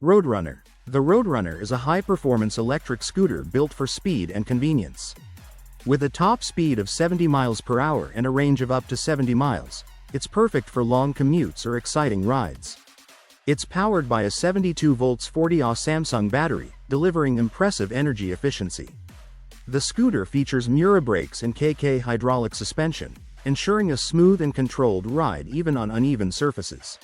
RoadRunner. The RoadRunner is a high-performance electric scooter built for speed and convenience. With a top speed of 70 miles per hour and a range of up to 70 miles, it's perfect for long commutes or exciting rides. It's powered by a 72 volts 40Ah Samsung battery, delivering impressive energy efficiency. The scooter features Mura brakes and KK hydraulic suspension, ensuring a smooth and controlled ride even on uneven surfaces.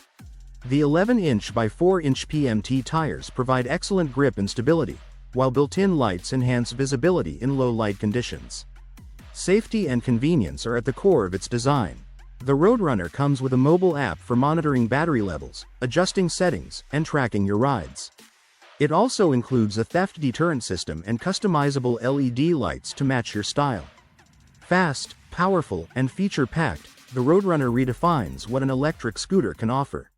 The 11-inch by 4-inch PMT tires provide excellent grip and stability, while built-in lights enhance visibility in low light conditions. Safety and convenience are at the core of its design. The RoadRunner comes with a mobile app for monitoring battery levels, adjusting settings, and tracking your rides. It also includes a theft deterrent system and customizable LED lights to match your style. Fast, powerful, and feature-packed, the RoadRunner redefines what an electric scooter can offer.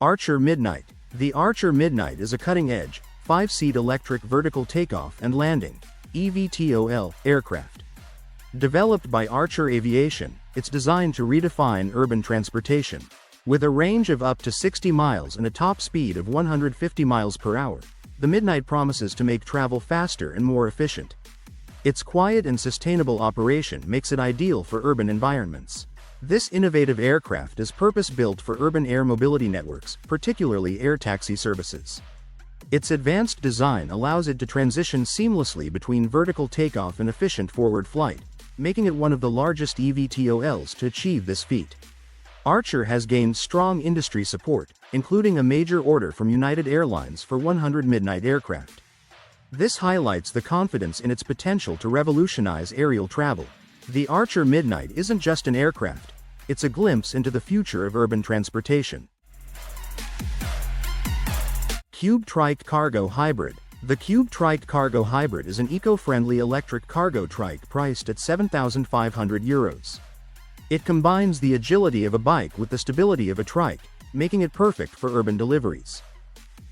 Archer Midnight. The Archer Midnight is a cutting-edge, 5-seat electric vertical takeoff and landing (eVTOL) aircraft. Developed by Archer Aviation, it's designed to redefine urban transportation. With a range of up to 60 miles and a top speed of 150 miles per hour, the Midnight promises to make travel faster and more efficient. Its quiet and sustainable operation makes it ideal for urban environments. This innovative aircraft is purpose-built for urban air mobility networks, particularly air taxi services. Its advanced design allows it to transition seamlessly between vertical takeoff and efficient forward flight, making it one of the largest eVTOLs to achieve this feat. Archer has gained strong industry support, including a major order from United Airlines for 100 Midnight aircraft. This highlights the confidence in its potential to revolutionize aerial travel. The Archer Midnight isn't just an aircraft, it's a glimpse into the future of urban transportation. Cube Trike Cargo Hybrid. The Cube Trike Cargo Hybrid is an eco-friendly electric cargo trike priced at €7,500. It combines the agility of a bike with the stability of a trike, making it perfect for urban deliveries.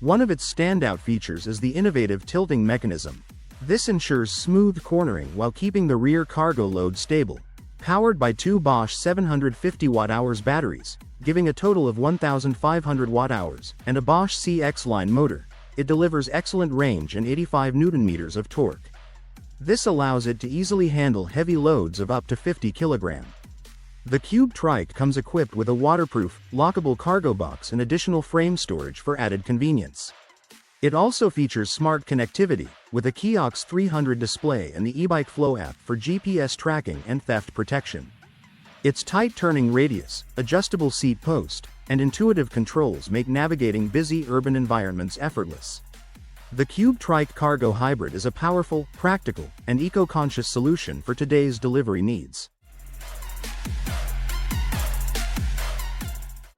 One of its standout features is the innovative tilting mechanism. This ensures smooth cornering while keeping the rear cargo load stable. Powered by two Bosch 750 Wh batteries, giving a total of 1,500 Wh, and a Bosch CX-line motor, it delivers excellent range and 85 Nm of torque. This allows it to easily handle heavy loads of up to 50 kg. The Cube Trike comes equipped with a waterproof, lockable cargo box and additional frame storage for added convenience. It also features smart connectivity, with a Kiox 300 display and the eBike Flow app for GPS tracking and theft protection. Its tight turning radius, adjustable seat post, and intuitive controls make navigating busy urban environments effortless. The Cube Trike Cargo Hybrid is a powerful, practical, and eco-conscious solution for today's delivery needs.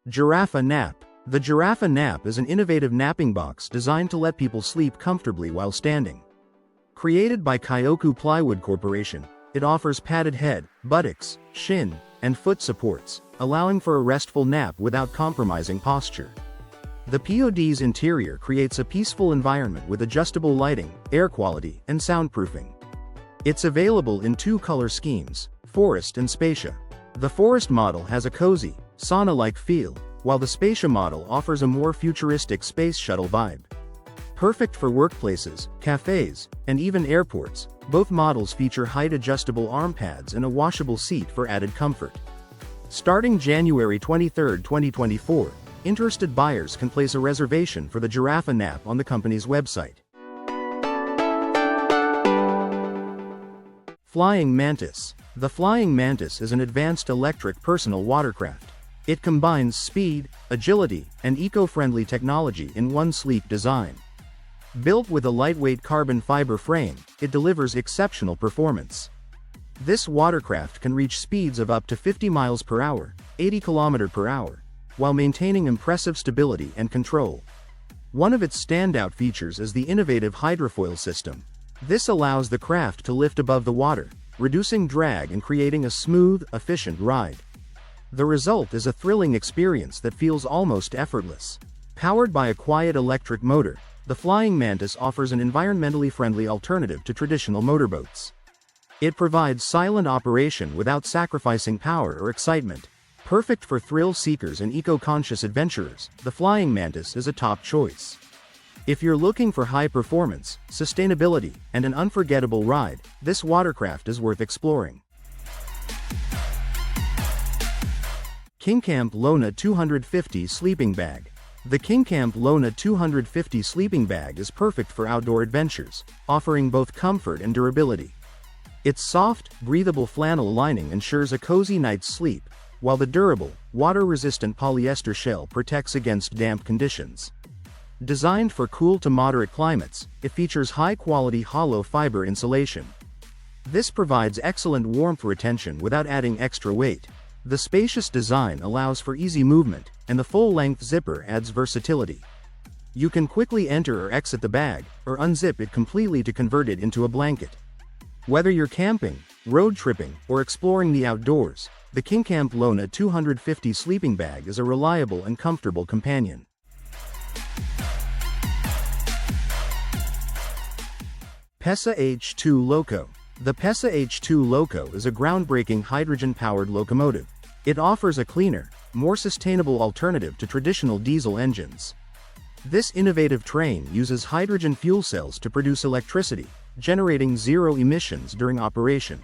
Giraffa Nap. The Giraffa Nap is an innovative napping box designed to let people sleep comfortably while standing. Created by Kyoku Plywood Corporation, it offers padded head, buttocks, shin, and foot supports, allowing for a restful nap without compromising posture. The POD's interior creates a peaceful environment with adjustable lighting, air quality, and soundproofing. It's available in two color schemes, Forest and Spacia. The Forest model has a cozy, sauna-like feel, while the Spacia model offers a more futuristic space shuttle vibe. Perfect for workplaces, cafes, and even airports, both models feature height-adjustable arm pads and a washable seat for added comfort. Starting January 23, 2024, interested buyers can place a reservation for the Giraffa Nap on the company's website. Flying Mantis. The Flying Mantis is an advanced electric personal watercraft. It combines speed, agility, and eco-friendly technology in one sleek design. Built with a lightweight carbon fiber frame, it delivers exceptional performance. This watercraft can reach speeds of up to 50 miles per hour, 80 km per hour, while maintaining impressive stability and control. One of its standout features is the innovative hydrofoil system. This allows the craft to lift above the water, reducing drag and creating a smooth, efficient ride. The result is a thrilling experience that feels almost effortless. Powered by a quiet electric motor, the Flying Mantis offers an environmentally friendly alternative to traditional motorboats. It provides silent operation without sacrificing power or excitement. Perfect for thrill-seekers and eco-conscious adventurers, the Flying Mantis is a top choice. If you're looking for high performance, sustainability, and an unforgettable ride, this watercraft is worth exploring. KingCamp Lona 250 Sleeping Bag. The KingCamp Lona 250 sleeping bag is perfect for outdoor adventures, offering both comfort and durability. Its soft, breathable flannel lining ensures a cozy night's sleep, while the durable, water-resistant polyester shell protects against damp conditions. Designed for cool to moderate climates, it features high-quality hollow fiber insulation. This provides excellent warmth retention without adding extra weight. The spacious design allows for easy movement, and the full-length zipper adds versatility. You can quickly enter or exit the bag, or unzip it completely to convert it into a blanket. Whether you're camping, road tripping, or exploring the outdoors, the KingCamp Lona 250 sleeping bag is a reliable and comfortable companion. Pesa H2 Loco. The Pesa H2 Loco is a groundbreaking hydrogen-powered locomotive. It offers a cleaner, more sustainable alternative to traditional diesel engines. This innovative train uses hydrogen fuel cells to produce electricity, generating zero emissions during operation.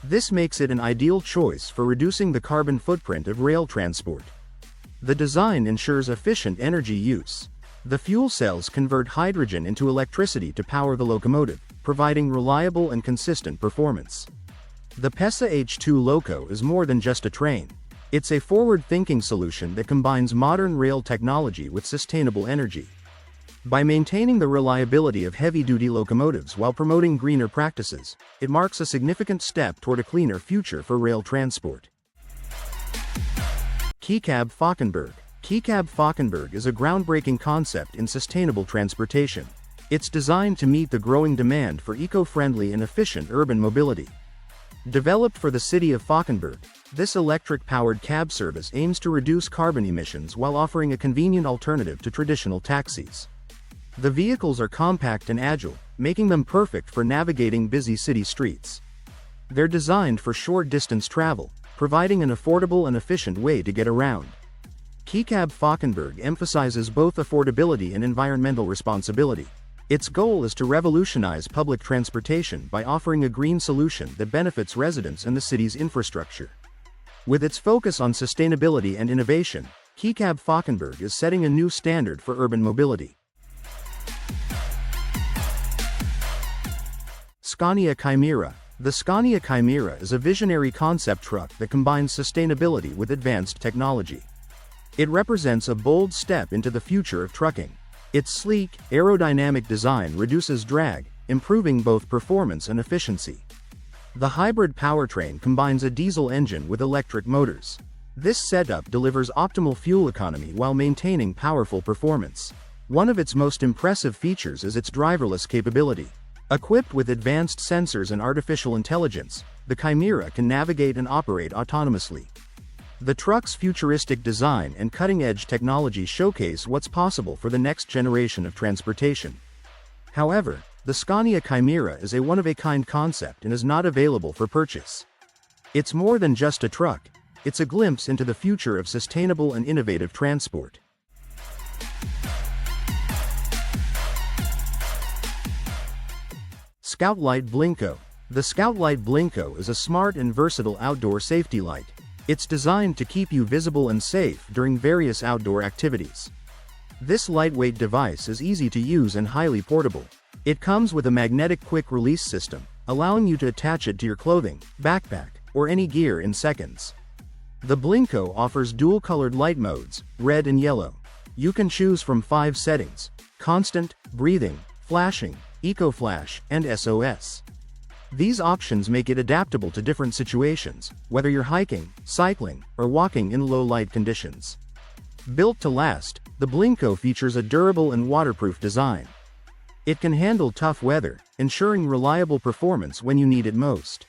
This makes it an ideal choice for reducing the carbon footprint of rail transport. The design ensures efficient energy use. The fuel cells convert hydrogen into electricity to power the locomotive, providing reliable and consistent performance. The Pesa H2 Loco is more than just a train. It's a forward-thinking solution that combines modern rail technology with sustainable energy. By maintaining the reliability of heavy-duty locomotives while promoting greener practices, it marks a significant step toward a cleaner future for rail transport. Quicab Falkenberg. Quicab Falkenberg is a groundbreaking concept in sustainable transportation. It's designed to meet the growing demand for eco-friendly and efficient urban mobility. Developed for the city of Falkenberg, this electric-powered cab service aims to reduce carbon emissions while offering a convenient alternative to traditional taxis. The vehicles are compact and agile, making them perfect for navigating busy city streets. They're designed for short-distance travel, providing an affordable and efficient way to get around. Quicab Falkenberg emphasizes both affordability and environmental responsibility. Its goal is to revolutionize public transportation by offering a green solution that benefits residents and the city's infrastructure. With its focus on sustainability and innovation, Quicab Falkenberg is setting a new standard for urban mobility. Scania Chimera. The Scania Chimera is a visionary concept truck that combines sustainability with advanced technology. It represents a bold step into the future of trucking. Its sleek, aerodynamic design reduces drag, improving both performance and efficiency. The hybrid powertrain combines a diesel engine with electric motors. This setup delivers optimal fuel economy while maintaining powerful performance. One of its most impressive features is its driverless capability. Equipped with advanced sensors and artificial intelligence, the Chimera can navigate and operate autonomously. The truck's futuristic design and cutting-edge technology showcase what's possible for the next generation of transportation. However, the Scania Chimera is a one-of-a-kind concept and is not available for purchase. It's more than just a truck, it's a glimpse into the future of sustainable and innovative transport. Scoutlite BlinkO. The Scoutlite BlinkO is a smart and versatile outdoor safety light. It's designed to keep you visible and safe during various outdoor activities. This lightweight device is easy to use and highly portable. It comes with a magnetic quick-release system, allowing you to attach it to your clothing, backpack, or any gear in seconds. The BlinkO offers dual-colored light modes, red and yellow. You can choose from 5 settings: constant, breathing, flashing, eco-flash, and SOS. These options make it adaptable to different situations, whether you're hiking, cycling, or walking in low-light conditions. Built to last, the BlinkO features a durable and waterproof design. It can handle tough weather, ensuring reliable performance when you need it most.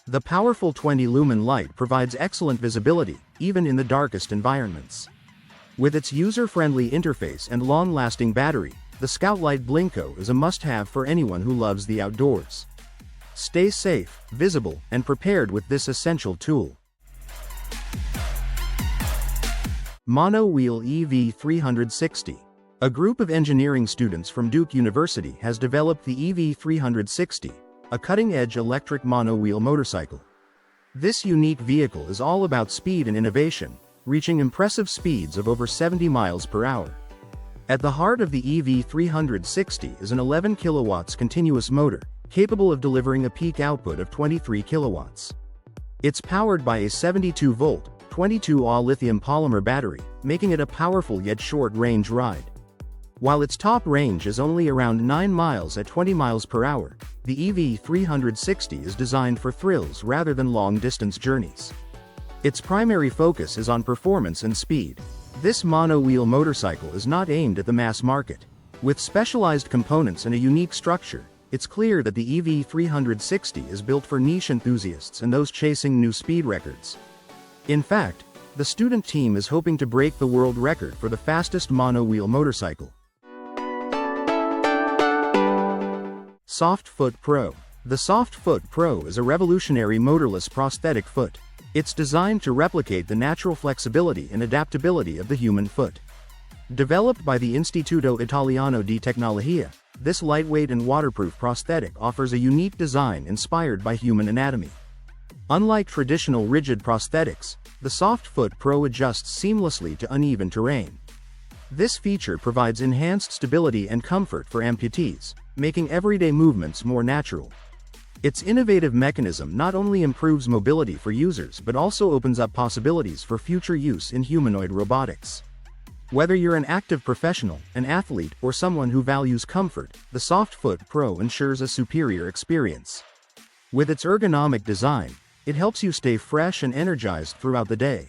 The powerful 20-lumen light provides excellent visibility, even in the darkest environments. With its user-friendly interface and long-lasting battery, the Scoutlite BlinkO is a must-have for anyone who loves the outdoors. Stay safe, visible, and prepared with this essential tool. Mono-wheel EV360. A group of engineering students from Duke University has developed the EV360, a cutting-edge electric mono-wheel motorcycle. This unique vehicle is all about speed and innovation, reaching impressive speeds of over 70 miles per hour. At the heart of the EV360 is an 11 kilowatts continuous motor, capable of delivering a peak output of 23 kilowatts. It's powered by a 72-volt, 22Ah lithium polymer battery, making it a powerful yet short-range ride. While its top range is only around 9 miles at 20 miles per hour, the EV360 is designed for thrills rather than long-distance journeys. Its primary focus is on performance and speed. This mono-wheel motorcycle is not aimed at the mass market. With specialized components and a unique structure, it's clear that the EV360 is built for niche enthusiasts and those chasing new speed records. In fact, the student team is hoping to break the world record for the fastest mono-wheel motorcycle. Soft Foot Pro. The Soft Foot Pro is a revolutionary motorless prosthetic foot. It's designed to replicate the natural flexibility and adaptability of the human foot. Developed by the Istituto Italiano di Tecnologia, this lightweight and waterproof prosthetic offers a unique design inspired by human anatomy. Unlike traditional rigid prosthetics, the Soft Foot Pro adjusts seamlessly to uneven terrain. This feature provides enhanced stability and comfort for amputees, making everyday movements more natural. Its innovative mechanism not only improves mobility for users but also opens up possibilities for future use in humanoid robotics. Whether you're an active professional, an athlete, or someone who values comfort, the Soft Foot Pro ensures a superior experience. With its ergonomic design, it helps you stay fresh and energized throughout the day.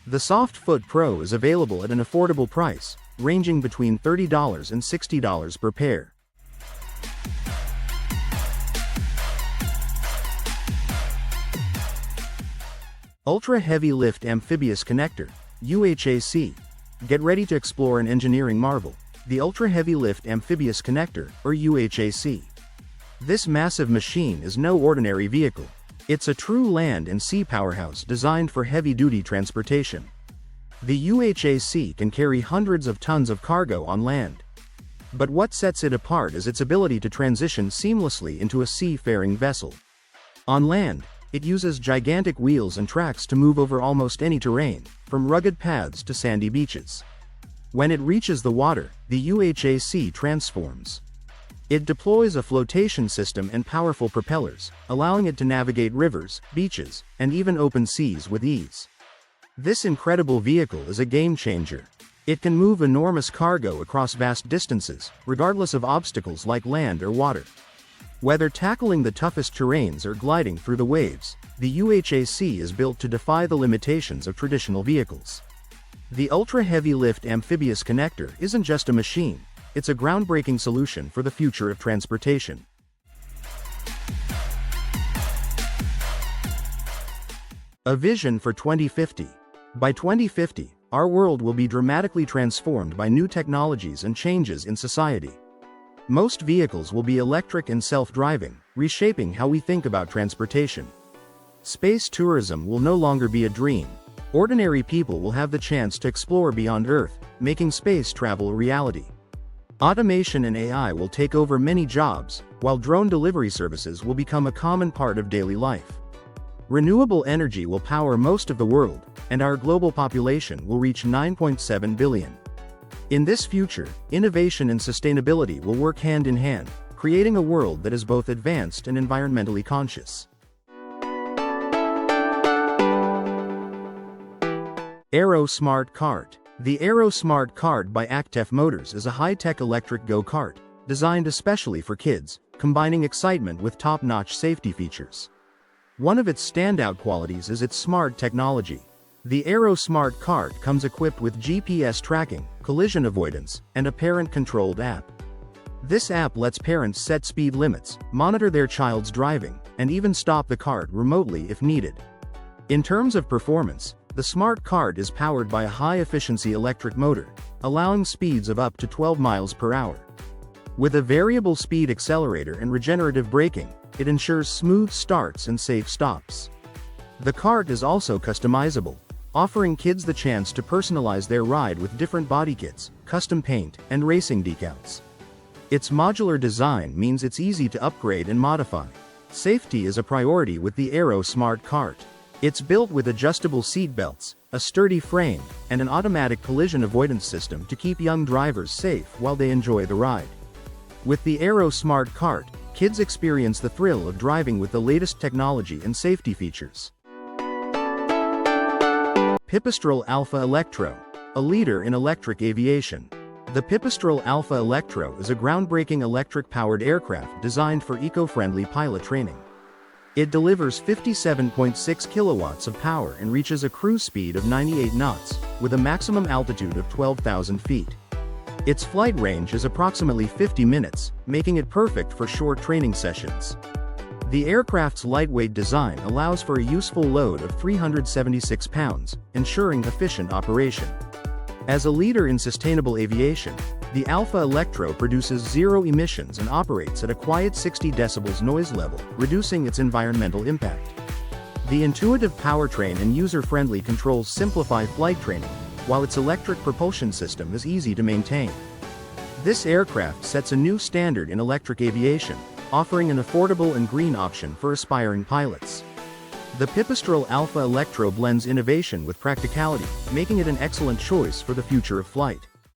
The Soft Foot Pro is available at an affordable price, ranging between $30 and $60 per pair. Ultra Heavy-Lift Amphibious Connector, UHAC. Get ready to explore an engineering marvel, the Ultra Heavy-Lift Amphibious Connector, or UHAC. This massive machine is no ordinary vehicle. It's a true land and sea powerhouse designed for heavy-duty transportation. The UHAC can carry hundreds of tons of cargo on land. But what sets it apart is its ability to transition seamlessly into a seafaring vessel. On land, it uses gigantic wheels and tracks to move over almost any terrain, from rugged paths to sandy beaches. When it reaches the water, the UHAC transforms. It deploys a flotation system and powerful propellers, allowing it to navigate rivers, beaches, and even open seas with ease. This incredible vehicle is a game-changer. It can move enormous cargo across vast distances, regardless of obstacles like land or water. Whether tackling the toughest terrains or gliding through the waves, the UHAC is built to defy the limitations of traditional vehicles. The Ultra Heavy-Lift Amphibious Connector isn't just a machine, it's a groundbreaking solution for the future of transportation. A vision for 2050. By 2050, our world will be dramatically transformed by new technologies and changes in society. Most vehicles will be electric and self-driving, reshaping how we think about transportation. Space tourism will no longer be a dream. Ordinary people will have the chance to explore beyond Earth, making space travel a reality. Automation and AI will take over many jobs, while drone delivery services will become a common part of daily life. Renewable energy will power most of the world, and our global population will reach 9.7 billion. In this future, innovation and sustainability will work hand in hand, creating a world that is both advanced and environmentally conscious. Aero Smart-Kart. The Aero Smart-Kart by Actef Motors is a high-tech electric go-kart, designed especially for kids, combining excitement with top-notch safety features. One of its standout qualities is its smart technology. The Aero Smart-Kart comes equipped with GPS tracking, collision avoidance, and a parent-controlled app. This app lets parents set speed limits, monitor their child's driving, and even stop the kart remotely if needed. In terms of performance, the Smart-Kart is powered by a high-efficiency electric motor, allowing speeds of up to 12 miles per hour. With a variable speed accelerator and regenerative braking, it ensures smooth starts and safe stops. The kart is also customizable. offering kids the chance to personalize their ride with different body kits, custom paint, and racing decals. Its modular design means it's easy to upgrade and modify. Safety is a priority with the Aero Smart-Kart. It's built with adjustable seat belts, a sturdy frame, and an automatic collision avoidance system to keep young drivers safe while they enjoy the ride. With the Aero Smart-Kart, kids experience the thrill of driving with the latest technology and safety features. Pipistrel Alpha Electro, a leader in electric aviation. The Pipistrel Alpha Electro is a groundbreaking electric-powered aircraft designed for eco-friendly pilot training. It delivers 57.6 kilowatts of power and reaches a cruise speed of 98 knots, with a maximum altitude of 12,000 feet. Its flight range is approximately 50 minutes, making it perfect for short training sessions. The aircraft's lightweight design allows for a useful load of 376 pounds, ensuring efficient operation. As a leader in sustainable aviation, the Alpha Electro produces zero emissions and operates at a quiet 60 decibels noise level, reducing its environmental impact. The intuitive powertrain and user-friendly controls simplify flight training, while its electric propulsion system is easy to maintain. This aircraft sets a new standard in electric aviation, offering an affordable and green option for aspiring pilots. The Pipistrel Alpha Electro blends innovation with practicality, making it an excellent choice for the future of flight.